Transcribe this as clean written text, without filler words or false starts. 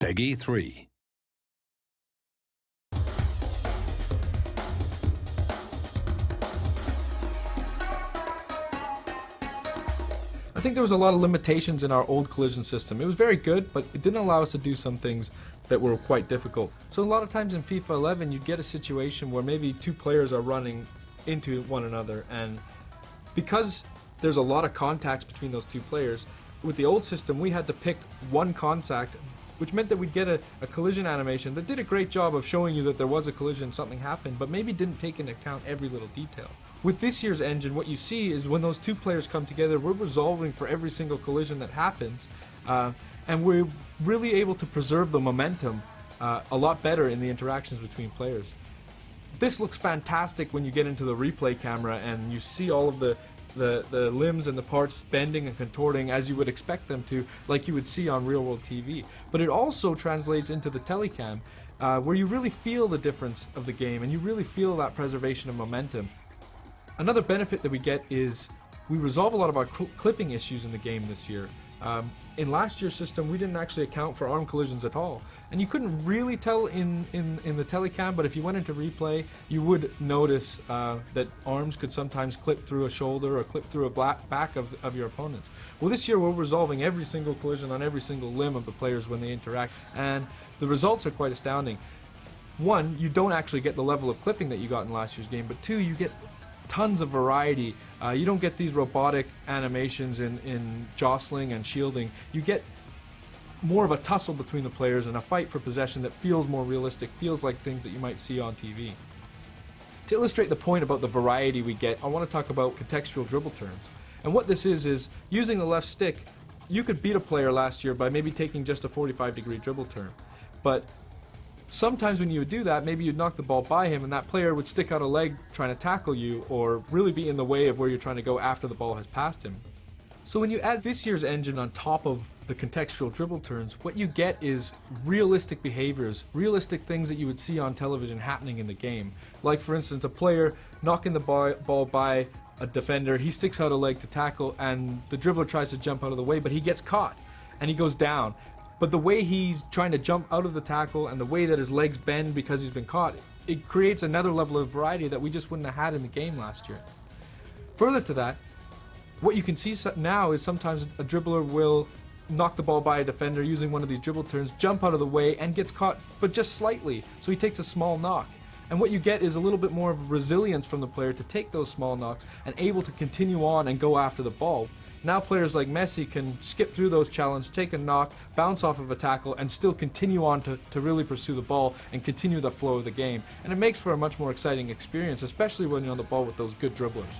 Peggy 3. I think there was a lot of limitations in our old collision system. It was very good, but it didn't allow us to do some things that were quite difficult. So a lot of times in FIFA 11, you'd get a situation where maybe two players are running into one another, and because there's a lot of contacts between those two players, with the old system we had to pick one contact, which meant that we'd get a collision animation that did a great job of showing you that there was a collision, something happened, but maybe didn't take into account every little detail. With this year's engine, what you see is when those two players come together, we're resolving for every single collision that happens, and we're really able to preserve the momentum a lot better in the interactions between players. This looks fantastic when you get into the replay camera and you see all of the limbs and the parts bending and contorting as you would expect them to, like you would see on real-world TV. But it also translates into the telecam, where you really feel the difference of the game and you really feel that preservation of momentum. Another benefit that we get is we resolve a lot of our clipping issues in the game this year. In last year's system, we didn't actually account for arm collisions at all, and you couldn't really tell in the telecam, but if you went into replay, you would notice that arms could sometimes clip through a shoulder or clip through a back of your opponents. Well, this year we're resolving every single collision on every single limb of the players when they interact, and the results are quite astounding. One, you don't actually get the level of clipping that you got in last year's game, but two, you get tons of variety. You don't get these robotic animations in jostling and shielding. You get more of a tussle between the players and a fight for possession that feels more realistic, feels like things that you might see on TV. To illustrate the point about the variety we get, I want to talk about contextual dribble turns. And what this is using the left stick, you could beat a player last year by maybe taking just a 45-degree dribble turn. But sometimes when you would do that, maybe you'd knock the ball by him and that player would stick out a leg trying to tackle you or really be in the way of where you're trying to go after the ball has passed him. So when you add this year's engine on top of the contextual dribble turns, what you get is realistic behaviors, realistic things that you would see on television happening in the game. Like for instance, a player knocking the ball by a defender, he sticks out a leg to tackle and the dribbler tries to jump out of the way, but he gets caught and he goes down. But the way he's trying to jump out of the tackle and the way that his legs bend because he's been caught, it creates another level of variety that we just wouldn't have had in the game last year. Further to that, what you can see now is sometimes a dribbler will knock the ball by a defender using one of these dribble turns, jump out of the way and gets caught, but just slightly, so he takes a small knock. And what you get is a little bit more of resilience from the player to take those small knocks and able to continue on and go after the ball. Now players like Messi can skip through those challenges, take a knock, bounce off of a tackle, and still continue on to really pursue the ball and continue the flow of the game. And it makes for a much more exciting experience, especially when you're on the ball with those good dribblers.